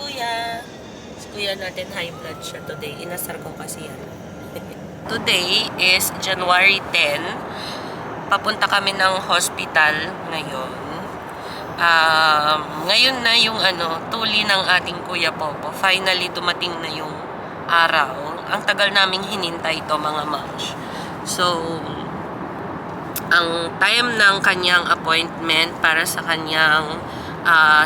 kuya. Si kuya natin high blood siya today. Inasar ko kasi yan. Today is January 10. Papunta kami ng hospital ngayon. Ngayon na yung tuli ng ating Kuya Popo. Finally, dumating na yung araw. Ang tagal naming hinintay ito, mga moms. So, ang time ng kanyang appointment para sa kanyang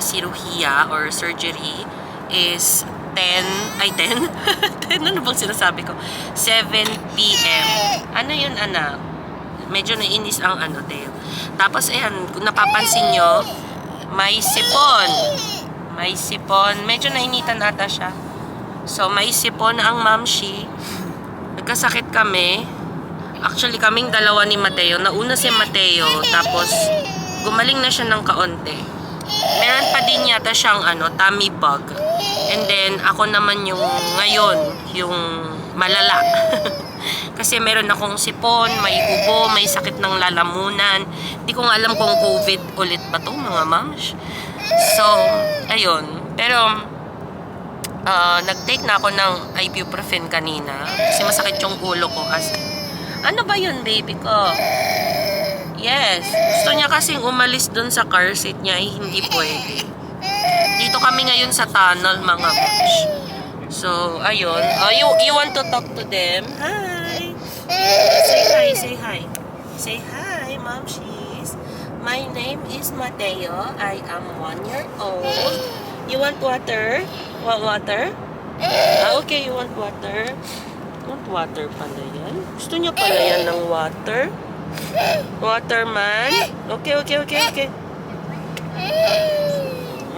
siruhiya or surgery is 10? 10? Ano bang sinasabi ko? 7 p.m. Ano yun, anak? Medyo nainis ang Dale. Tapos, ayan, kung napapansin nyo, may sipon. May sipon. Medyo nainitan ata siya. So, may sipon ang mamshi. Nagkasakit kami. Actually, kaming dalawa ni Mateo. Nauna si Mateo, tapos gumaling na siya ng kaunti. Meron pa din yata siyang tummy bug. And then, ako naman yung ngayon, yung malala. Kasi meron akong sipon, may ubo, may sakit ng lalamunan. Hindi ko nga alam kung COVID ulit ba to, mga moms. So, ayun. Pero, nag-take na ako ng ibuprofen kanina. Kasi masakit yung ulo ko kasi. Ano ba yun, baby ko? Yes. Gusto niya kasing umalis dun sa car seat niya. Hindi pwede. Dito kami ngayon sa tunnel, mga moms. So, ayun. You want to talk to them? Hi. Say hi, say hi. Say hi, momshies. My name is Mateo. I am 1 year old. You want water? Want water? Okay, you want water? Want water pala yan? Gusto niya pala yan ng water? Water man? Okay.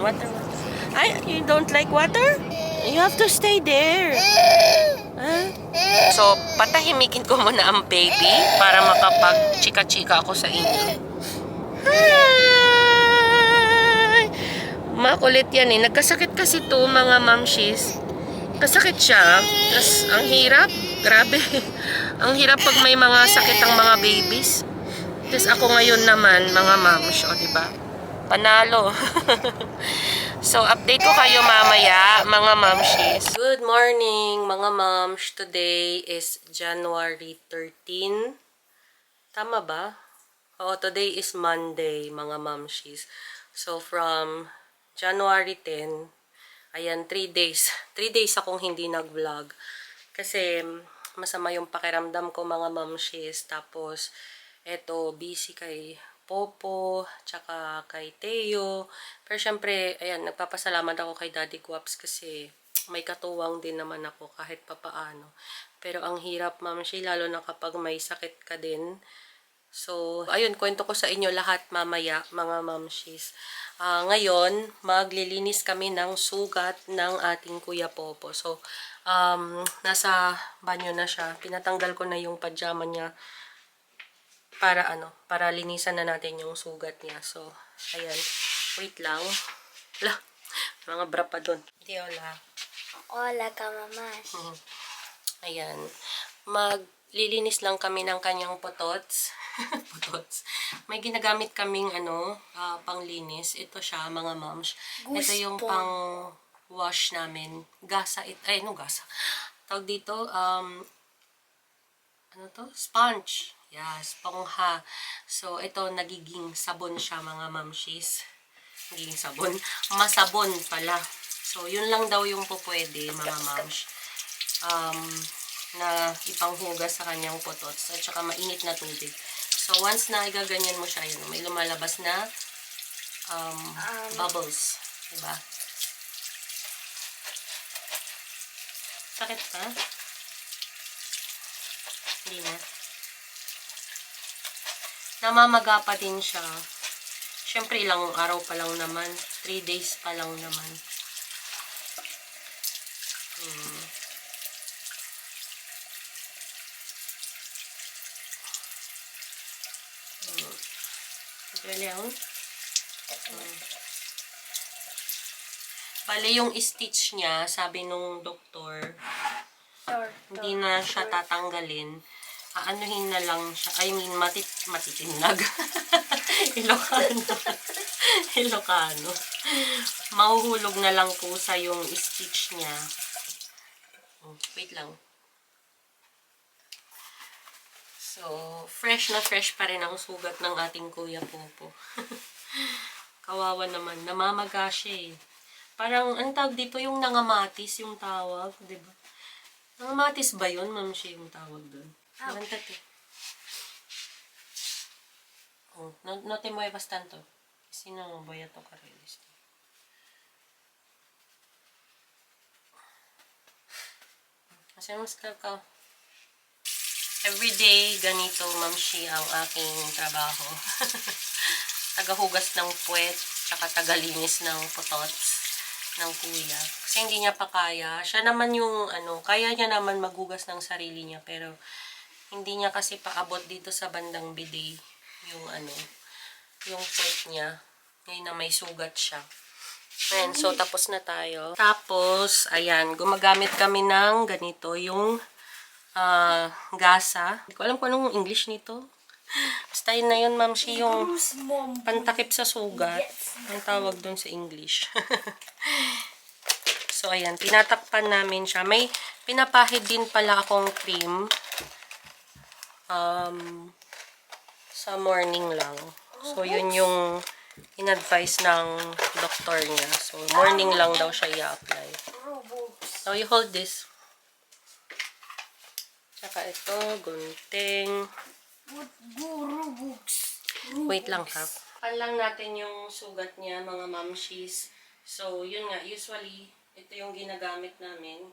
Water. Ay, you don't like water? You have to stay there. Huh? So, patahimikin ko muna ang baby para makapag-chika-chika ako sa inyo. Hi! Makulit yan eh. Nagkasakit kasi to, mga mamshis. Kasakit siya. Tapos, ang hirap. Grabe. Ang hirap pag may mga sakit ang mga babies. Tapos ako ngayon naman, mga moms. O, diba? Panalo. So, update ko kayo mamaya, mga momshies. Good morning, mga moms. Today is January 13. Tama ba? Oo, today is Monday, mga momshies. So, from January 10, ayan, 3 days. 3 days akong hindi nag-vlog. Kasi, masama yung pakiramdam ko, mga momshies. Tapos, eto, busy kay Popo, tsaka kay Teo. Pero syempre, ayan, nagpapasalamat ako kay Daddy Guaps kasi may katuwang din naman ako kahit papaano. Pero ang hirap, mamshi, lalo na kapag may sakit ka din. So, ayun, kwento ko sa inyo lahat mamaya, mga mamshis. Ngayon, maglilinis kami ng sugat ng ating Kuya Popo. So, nasa banyo na siya. Pinatanggal ko na yung pajama niya para linisan na natin yung sugat niya. So, ayan. Wait lang. Wala. Mga bra pa dun. Hindi, wala. Hola ka, mamas. Ayan. Maglilinis lang kami ng kanyang putots. Putots. May ginagamit kaming panglinis. Ito siya, mga moms. Ito yung pang wash namin. Gasa. Gasa. Tawag dito, sponge. Yeah, esponja. So, ito, nagiging sabon siya, mga mamshis. Nagiging sabon. Masabon pala. So, yun lang daw yung pupwede, mga mams. Na ipanghugas sa kanyang putots. At saka mainit na tubig. So, once na igaganyan mo siya, yun, may lumalabas na bubbles. Diba? Sakit pa? Hindi na. Namamaga pa din siya. Siyempre, ilang araw pa lang naman. 3 days pa lang naman. Bale, yung stitch niya, sabi nung doktor, hindi na siya tatanggalin. Aanuhin na lang siya. I mean, matitinag. Ilocano. Ilocano. Mahuhulog na lang po sa yung stitch niya. Wait lang. So, fresh na fresh pa rin ang sugat ng ating Kuya Popo. Kawawa naman. Namamaga siya eh. Parang, ang tawag dito, yung nangamatis yung tawag, di ba? Nangamatis ba yun, ma'am, siya yung tawag doon? Lantat eh. Oh, no te muevas tanto. Si no, voy a tocar esto. Hacemos ka. Everyday, ganito, ma'am, siya ang aking trabaho. Tagahugas ng puwet, tsaka tagalinis ng putots ng kuya. Kasi hindi niya pa kaya. Siya naman yung, kaya niya naman maghugas ng sarili niya, pero hindi niya kasi paabot dito sa bandang bidet yung, yung puwet niya. Ngayon na may sugat siya. Ayan, so tapos na tayo. Tapos, ayan, gumagamit kami ng ganito, yung gasa. Hindi ko alam kung anong English nito. Basta yun na yun, ma'am, siya yung pantakip sa sugat. Ang tawag dun sa English. So, ayan, tinatakpan namin siya. May pinapahid din pala akong cream. Sa morning lang. So, yun yung in-advise ng doktor niya. So, morning lang daw siya i-apply. So, you hold this. Tsaka ito, gunting. Wait lang ha. Pan lang natin yung sugat niya, mga mamshis. So, yun nga, usually, ito yung ginagamit namin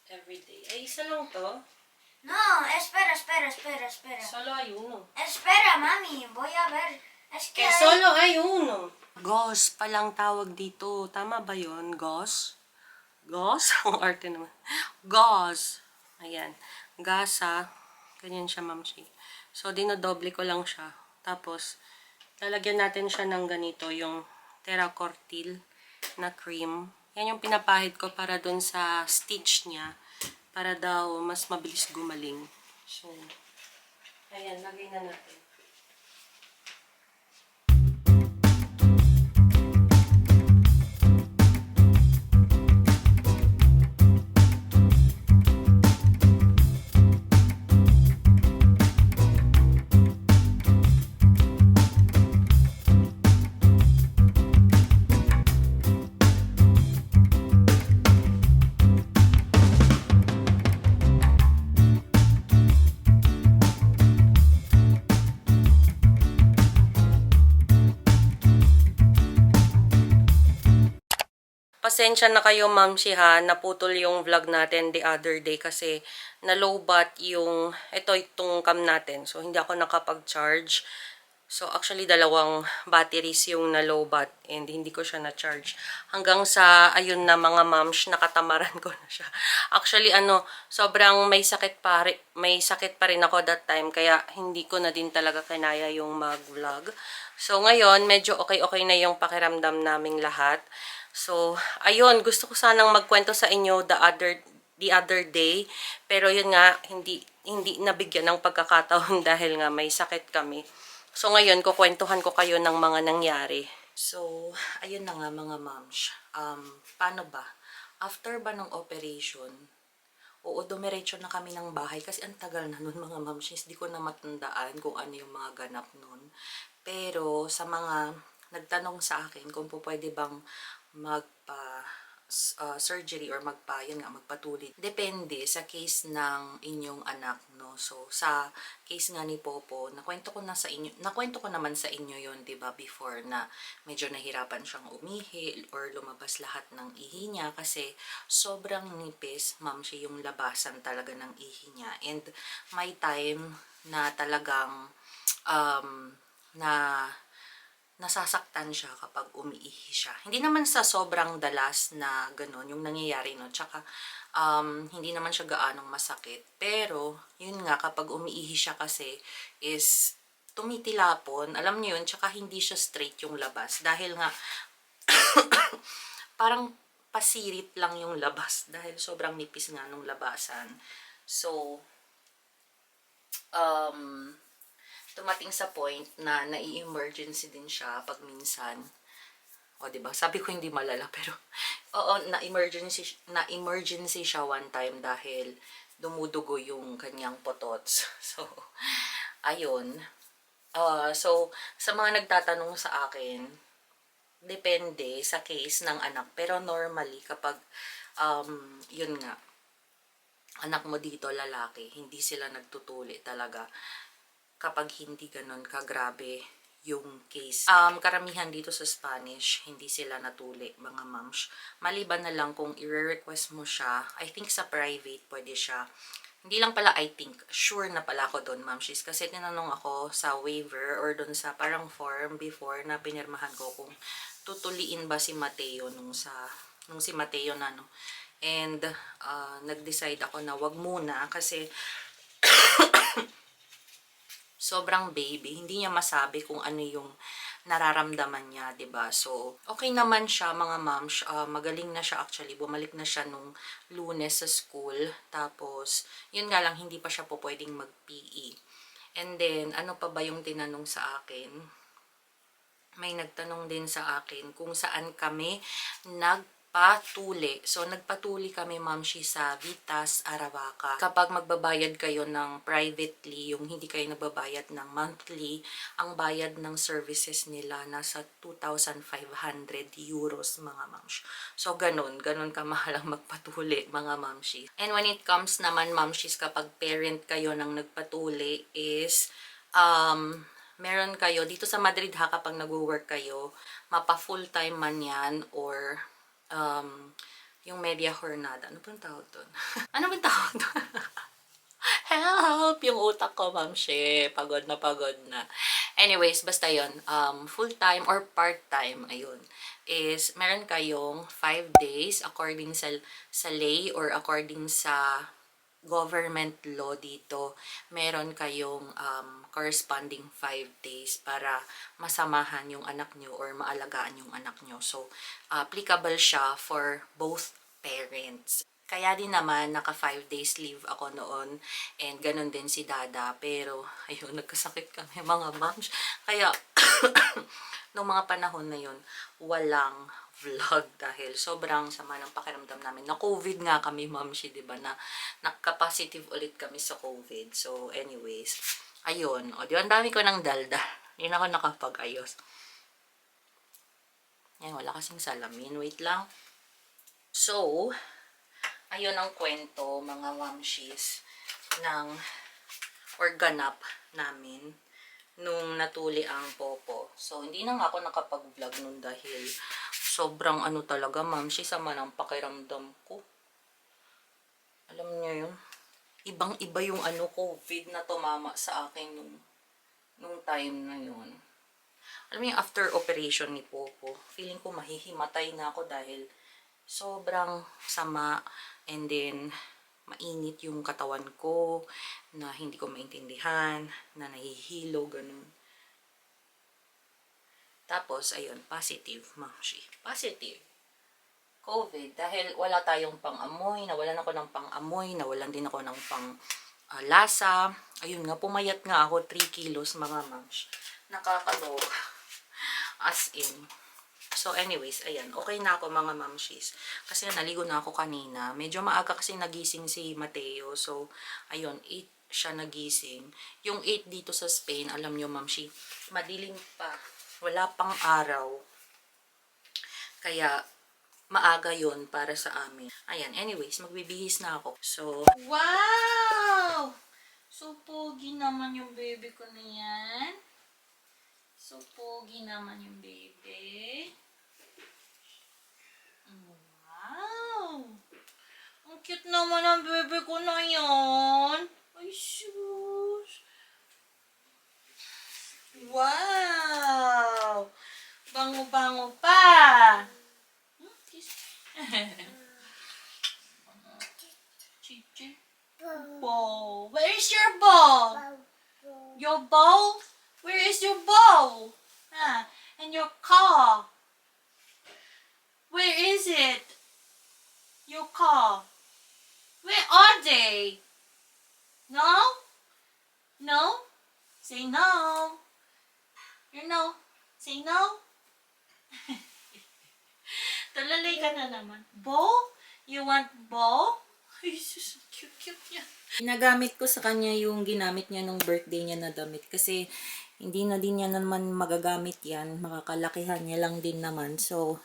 everyday. Ay, isa lang to. No, espera. Solo hay uno. Espera, mami. Voy a ver. Es que Que solo hay uno. Gauze palang tawag dito. Tama ba yun? Gauze? Gauze? Ang arte naman. Gauze. Ayan. Gasa. Ganyan siya, mamshi. So, dinodoble ko lang siya. Tapos, lalagyan natin siya ng ganito, yung Terracortil na cream. Yan yung pinapahid ko para dun sa stitch niya. Para daw mas mabilis gumaling. So, ayan, lagay na natin. Pasensya na kayo, Ma'am Shiha, naputol yung vlog natin the other day kasi na-lowbat yung, itong cam natin. So, hindi ako nakapag-charge. So, actually, dalawang batteries yung na-lowbat and hindi ko siya na-charge. Hanggang sa, ayun na mga mams, nakatamaran ko na siya. Actually, sobrang may sakit pa rin ako that time, kaya hindi ko na din talaga kinaya yung mag-vlog. So, ngayon, medyo okay-okay na yung pakiramdam naming lahat. So, ayun, gusto ko sanang magkwento sa inyo the other day, pero yun nga, hindi nabigyan ng pagkakataon dahil nga may sakit kami. So, ngayon, kukwentuhan ko kayo ng mga nangyari. So, ayun na nga mga moms. Paano ba? After ba ng operation, dumiretso na kami ng bahay kasi ang tagal na nun mga moms. Hindi ko na matandaan kung ano yung mga ganap nun. Pero, sa mga nagtanong sa akin kung po pwede bang surgery or magpatuloy. Depende sa case ng inyong anak, no? So, sa case nga ni Popo, nakwento ko naman sa inyo yon, 'di ba, before na medyo nahirapan siyang umihi or lumabas lahat ng ihi niya kasi sobrang nipis, ma'am, siya yung labasan talaga ng ihi niya. And may time na talagang nasasaktan siya kapag umiihi siya. Hindi naman sa sobrang dalas na gano'n yung nangyayari, no? Tsaka, hindi naman siya gaanong masakit. Pero, yun nga, kapag umiihi siya kasi is tumitilapon. Alam niyo yun, tsaka hindi siya straight yung labas. Dahil nga, parang pasirit lang yung labas. Dahil sobrang nipis nga nung labasan. So, tumating sa point na nai-emergency din siya pag minsan. O, diba? Sabi ko hindi malala, pero oo, na-emergency siya one time dahil dumudugo yung kanyang potots. So, ayun. So, sa mga nagtatanong sa akin, depende sa case ng anak. Pero normally, kapag, yun nga, anak mo dito lalaki, hindi sila nagtutuli talaga kapag hindi ganun kagrabe yung case. Karamihan dito sa Spanish, hindi sila natuli, mga moms. Maliban na lang kung i-request mo siya, I think sa private pwede siya. Hindi lang pala I think, sure na pala ako doon, mamshis. Kasi tinanong ako sa waiver or doon sa parang form before na pinirmahan ko kung tutuliin ba si Mateo nung si Mateo na no. And nag-decide ako na wag muna kasi sobrang baby, hindi niya masabi kung ano yung nararamdaman niya, 'di ba? So, okay naman siya, mga moms. Magaling na siya actually. Bumalik na siya nung Lunes sa school. Tapos, yun nga lang, hindi pa siya po pwedeng mag-PE. And then, ano pa ba yung tinanong sa akin? May nagtanong din sa akin kung saan kami nagpatuli. So, nagpatuli kami, mamshi, sa Vitas, Arawaca. Kapag magbabayad kayo ng privately, yung hindi kayo nagbabayad ng monthly, ang bayad ng services nila nasa 2,500 euros, mga mamshi. So, ganun kamahal ang magpatuli, mga mamshi. And when it comes naman, mamshis, kapag parent kayo ng nagpatuli is, meron kayo, dito sa Madrid ha, kapag nag-work kayo, mapa full-time man yan, or yung media jornada. Ano bang tawag doon? Ano bang tawag doon? Help! Yung utak ko, mamshi. Pagod na. Anyways, basta yun. Full-time or part-time, ayun, is meron kayong 5 days according sa lay or according sa government law dito, meron kayong corresponding 5 days para masamahan yung anak nyo or maalagaan yung anak nyo. So, applicable siya for both parents. Kaya din naman, naka 5 days leave ako noon and ganun din si Dada. Pero, ayun, nagkasakit kami mga moms. Kaya, nung mga panahon na yun, walang vlog dahil sobrang sama ng pakiramdam namin. Na COVID nga kami, mamshi, diba? Na nagka-positive ulit kami sa COVID. So, anyways, ayun. O, di ba, ang dami ko ng dalda. Hindi na ako nakapag-ayos. Yan, wala kasing salamin. Wait lang. So, ayun ang kwento, mga mamshis, ng ganap namin nung natuli ang popo. So, hindi na nga ako nakapag-vlog nun dahil sobrang ano talaga, mamshi, sama ng pakiramdam ko. Alam niyo yun? Ibang-iba yung COVID na tumama sa akin nung time na yun. Alam niyo, after operation ni Popo, feeling ko mahihimatay na ako dahil sobrang sama, and then mainit yung katawan ko, na hindi ko maintindihan, na nahihilo, ganun. Tapos, ayun, positive, mamshi. Positive. COVID. Dahil wala tayong pang-amoy, nawalan ako ng pang-amoy, nawalan din ako ng pang-lasa. Ayun nga, pumayat nga ako 3 kilos, mga mamshi. Nakakaloka. As in. So, anyways, ayan. Okay na ako, mga mamshis. Kasi naligo na ako kanina. Medyo maaga kasi nagising si Mateo. So, ayun, 8 siya nagising. Yung 8 dito sa Spain, alam nyo, mamshi, madilim pa. Wala pang araw. Kaya, maaga yun para sa amin. Ayan, anyways, magbibihis na ako. So, wow! So, pogi naman yung baby ko na yan. So, pogi naman yung baby. Wow! Ang cute naman ang baby ko na yan. Ay, sus! Wow! Bango-bango pa! Chichi. Bowl. Where is your bowl? Your bowl? Where is your bowl? And your car? Where is it? Your car? Where are they? No? No? Say no. You know? Say no. Alay ka na naman. Bow? You want bow? Ay, sus, cute niya. Ginagamit ko sa kanya yung ginamit niya nung birthday niya na damit. Kasi hindi na din niya naman magagamit yan. Makakalakihan niya lang din naman. So,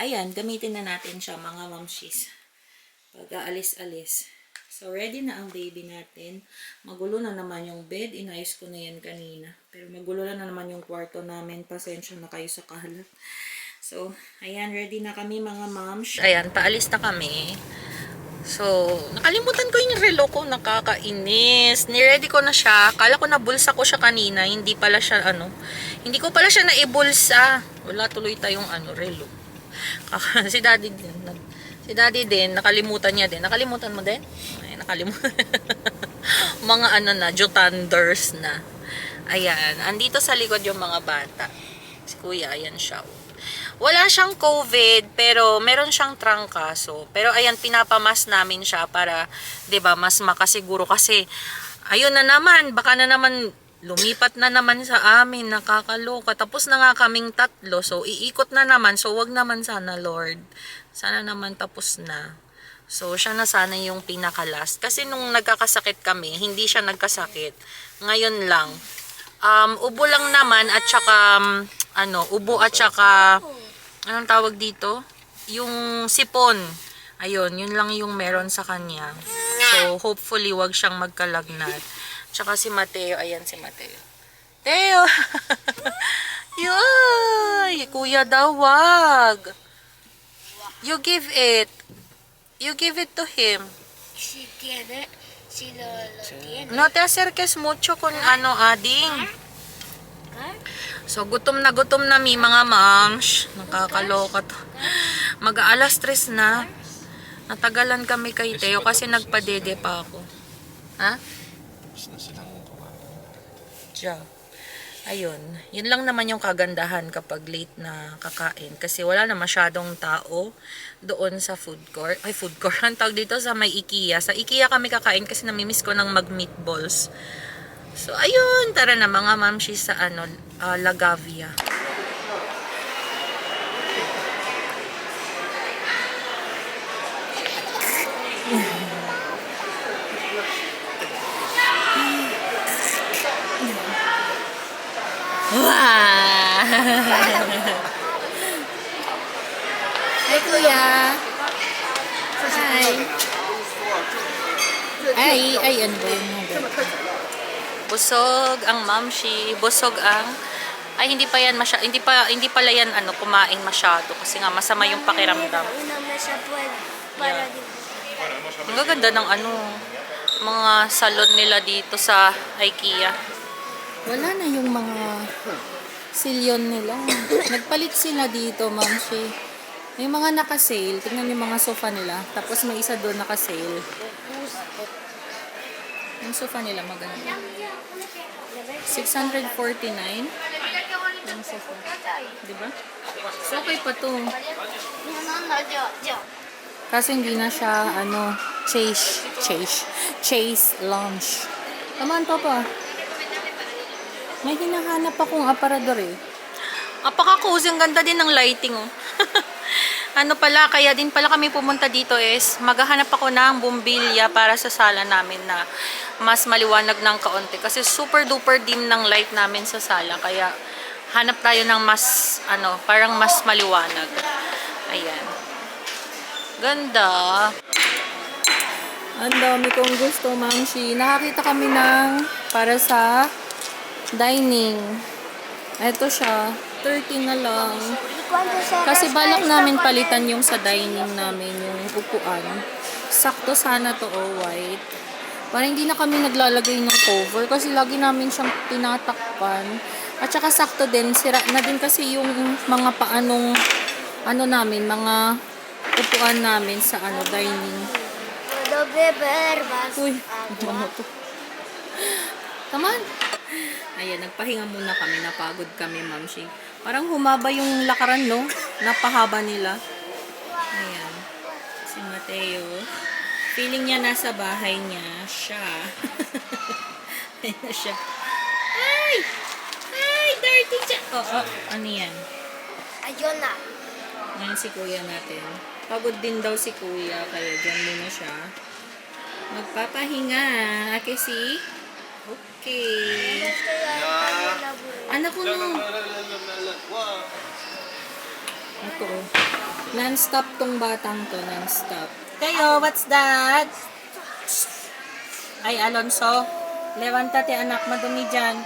ayan, gamitin na natin siya mga mamshis. Pag-aalis-alis. So, ready na ang baby natin. Magulo na naman yung bed. Inayos ko na yan kanina. Pero magulo na naman yung kwarto namin. Pasensya na kayo sa kahalat. So, ayan, ready na kami mga moms. Ayan, paalis na kami. So, nakalimutan ko yung relo ko. Nakakainis. Niready ko na siya. Kala ko na bulsa ko siya kanina. Hindi pala siya, hindi ko pala siya naibulsa. Wala tuloy tayong, relo. Si daddy din, nakalimutan niya din. Nakalimutan mo din? Ay, nakalimutan. Mga jutanders na. Ayan. Andito sa likod yung mga bata. Si kuya, ayan siya. Wala siyang COVID, pero meron siyang trangkaso. Pero ayan, pinapamas namin siya para, 'di ba, mas makasiguro kasi ayun na naman, baka na naman lumipat na naman sa amin, nakakaloka. Tapos na nga kaming 3, so iikot na naman. So wag naman sana, Lord. Sana naman tapos na. So siya na sana yung pinaka-last. Kasi nung nagkakasakit kami, hindi siya nagkasakit. Ngayon lang. Ubo lang naman at saka ubo at saka anong tawag dito? Yung sipon. Ayun, yun lang yung meron sa kanya. So, hopefully, wag siyang magkalagnat. Tsaka si Mateo, ayan si Mateo. Teo! Yoy! Kuya daw, wag! You give it. You give it to him. Si tiene, si Lolo tiene. No te acerques mucho con ading. So, gutom na mi mga moms. Nakakaloka to. Mag-aalas 3 na. Natagalan kami kay Teo kasi nagpadede pa ako. Ha? Diyan. Ayun. Yun lang naman yung kagandahan kapag late na kakain. Kasi wala na masyadong tao doon sa food court. Ay, food court. Ang tawag dito sa may IKEA. Sa IKEA kami kakain kasi namimiss ko ng mag-meatballs. So, ayun. Tara na mga mamshis sa Lagavia. Wow! Hi, Kuya! Hi! Ay, ano ba yung busog ang mamshi, busog ang hindi pala yan kumain masyado kasi nga masama yung pakiramdam. Yeah. Ang gaganda ng mga salon nila dito sa IKEA. Wala na yung mga silyon nila. Nagpalit sila dito, mamshi. Yung mga naka-sale, tingnan yung mga sofa nila. Tapos may isa doon naka-sale. Yung sofa nila maganda. 649. Yung sofa. Diba? So, okay pa to. Kasi hindi na siya, Chase lounge. Tamaan pa. May hinahanap akong aparador eh. Apaka-cozy, ang ganda din ng lighting oh. Kaya din pala kami pumunta dito is maghahanap ako ng bumbilya para sa sala namin na mas maliwanag ng kaunti. Kasi super duper dim ng light namin sa sala. Kaya hanap tayo ng mas, parang mas maliwanag. Ayan. Ganda. Ang dami kong gusto, Mamshi. Nakakita kami ng para sa dining. Ito siya. 30 na lang. Kasi balak namin palitan yung sa dining namin, yung upuan. Sakto sana to white. Para hindi na kami naglalagay ng cover kasi lagi namin siyang tinatakpan. At saka sakto din, sira na din kasi yung mga paanong namin, mga upuan namin sa dining. Uy, ano to? Come on. Ayan, nagpahinga muna kami. Napagod kami, Mamshi. Parang humaba yung lakaran, no? Napahaba nila. Ayan. Si Mateo. Feeling niya nasa bahay niya. Siya. Ayan siya. Ay! Ay! Dirty siya! Ano yan? Ayun na. Yan si kuya natin. Pagod din daw si kuya, kaya dyan muna siya. Magpapahinga. Kasi, okay. Anak ko no. Ito. Non-stop tong batang to. Non-stop. Tayo, what's that? Ay, Alonso. Levántate, anak. Madumi dyan.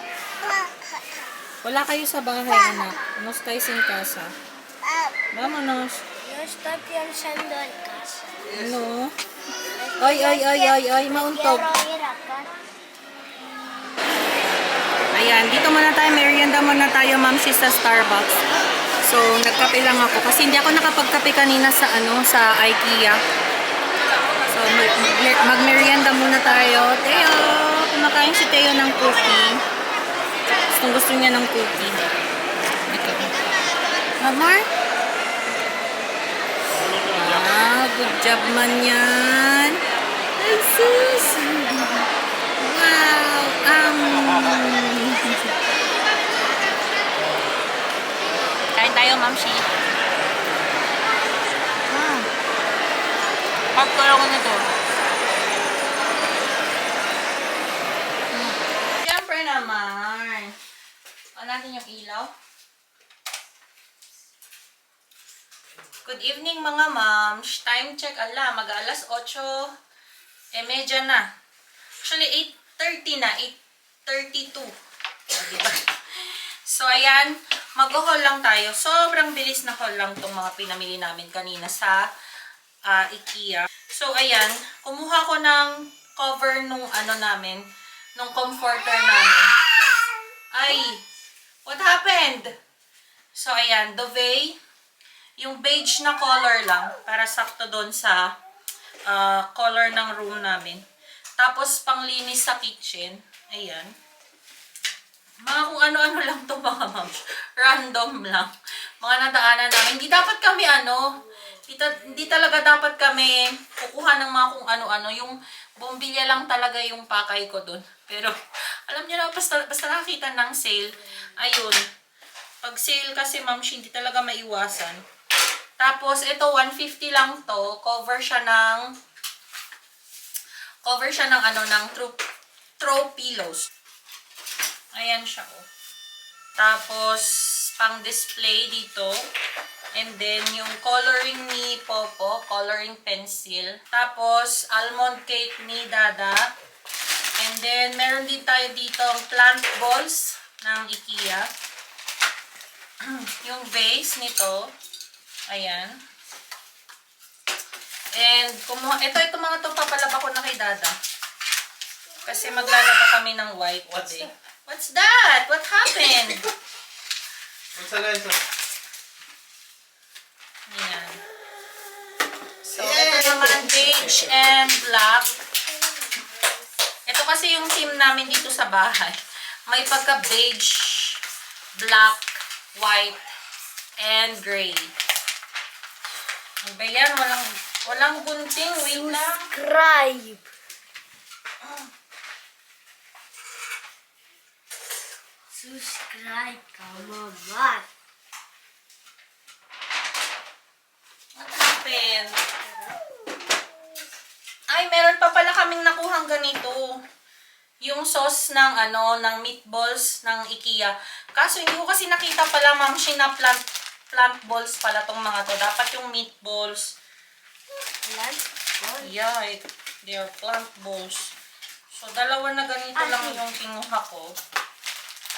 Wala kayo sa bahay, anak. No estáis en casa. Vámonos. Yo estoy pensando en casa. Ano? Ay, mauntog. Quiero ir a casa. Ayan, dito muna tayo. Merienda muna tayo, ma'am, sa Starbucks. So, nagkape lang ako. Kasi hindi ako nakapagkape kanina sa, sa IKEA. So, mag-merienda muna tayo. Teo! Kumakain si Teo ng cookie. Gusto niya ng cookie. Ito. Mamar? Good job man yan. Ay, sus. Wow. Kain tayo, Mamshi. Pagkala ko nito. Siyempre naman. On natin yung ilaw. Good evening mga moms. Time check, mag-alas 8:30 na. Actually, 8:30 na. 8:32. Diba? So, ayan. Mag-haul lang tayo. Sobrang bilis na haul lang itong mga pinamili namin kanina sa IKEA. So, ayan. Kumuha ko ng cover nung namin. Nung comforter namin. Ay! What happened? So, ayan. Dovey. Yung beige na color lang. Para sakto doon sa color ng room namin. Tapos, panglinis sa kitchen. Ayan. Mga kung ano-ano lang to mga moms. Random lang. Mga nadaanan namin. Hindi dapat kami hindi talaga dapat kami kukuha ng mga kung ano-ano. Yung bumbilya lang talaga yung pakay ko doon. Pero, alam niyo na, basta nakakita ng sale, ayun. Pag sale kasi, ma'am, hindi talaga maiwasan. Tapos, ito, 150 lang to. Cover siya ng ng throw pillows. Ayan siya, oh. Tapos, pang display dito. And then, yung coloring ni Popo, coloring pencil. Tapos, almond cake ni Dada. And then, meron din tayo dito plant balls ng IKEA. Yung vase nito. Ayan. And, ito mga to, papalaba ko na kay Dada. Kasi maglalaba kami ng white today. What's that? What happened? What's that? Ayan. So, ito naman beige and black. Ito kasi yung team namin dito sa bahay. May pagka beige, black, white, and gray. Ano ba yan? Walang gunting. Wait lang. Subscribe. Subscribe ka, mama. What happened? Ay, meron pa pala kaming nakuhang ganito. Yung sauce ng ng meatballs ng IKEA. Kaso hindi ko kasi nakita pala, ma'am, na plant balls pala tong mga to. Dapat yung meatballs. Yeah, they are plant balls. So, dalawa na ganito lang yung kinuha ko.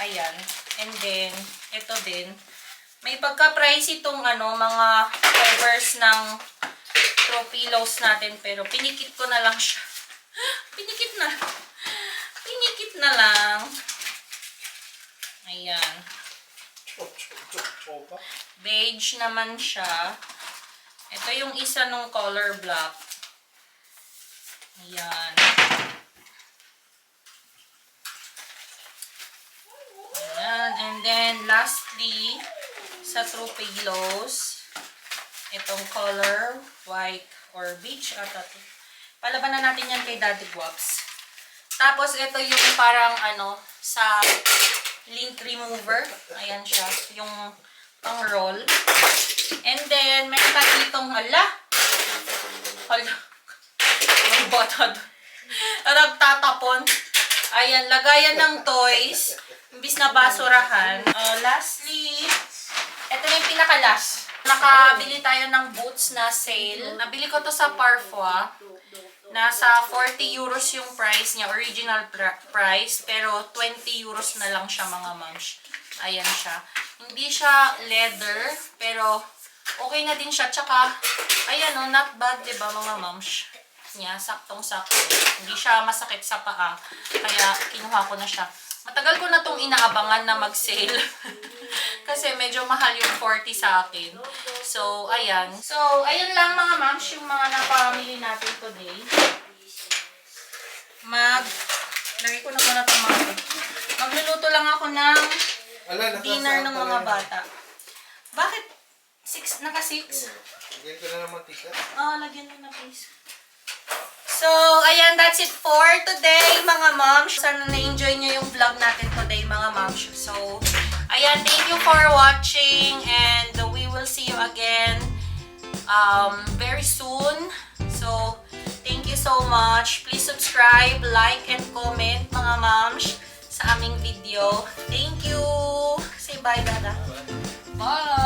Ayan. And then, ito din. May pagka-price itong mga covers ng throw pillows natin. Pero pinikit ko na lang siya. Pinikit na lang. Ayan. Beige naman siya. Ito yung isa nung color black. Ayan. Ayan. And then, lastly, sa throw pillows, itong color, white or beige ata to. Palaban na natin yan kay Daddy Guaps. Tapos, ito yung parang sa lint remover. Ayan siya. Yung pang roll. And then, meron tayo ditong, hala, ang bata doon. Nagtatapon. Ayan, lagayan ng toys. Imbis na basurahan. Lastly, ito na yung pinakalas. Nakabili tayo ng boots na sale. Nabili ko to sa Parfois. Nasa 40 euros yung price niya, original price. Pero 20 euros na lang siya mga moms. Ayan siya. Hindi siya leather, pero okay na din siya. Tsaka, ayan o, not bad, diba mga moms? Niya, saktong-sakto. Hindi siya masakit sa paa. Kaya, kinuha ko na siya. Matagal ko na itong inaabangan na mag-sale. Kasi medyo mahal yung 40 sa akin. So, ayan. So, ayan lang mga moms yung mga napamili natin today. Lagay ko na muna itong mga ito. Magluluto lang ako ng dinner ng mga bata. Bakit? Naka-6? Lagyan ko na ng mantika. Lagyan mo na please. So, ayan, that's it for today, mga moms. Sana na-enjoy nyo yung vlog natin today, mga moms. So, ayan, thank you for watching and we will see you again very soon. So, thank you so much. Please subscribe, like, and comment, mga moms, sa aming video. Thank you! Say bye, Dada. Bye!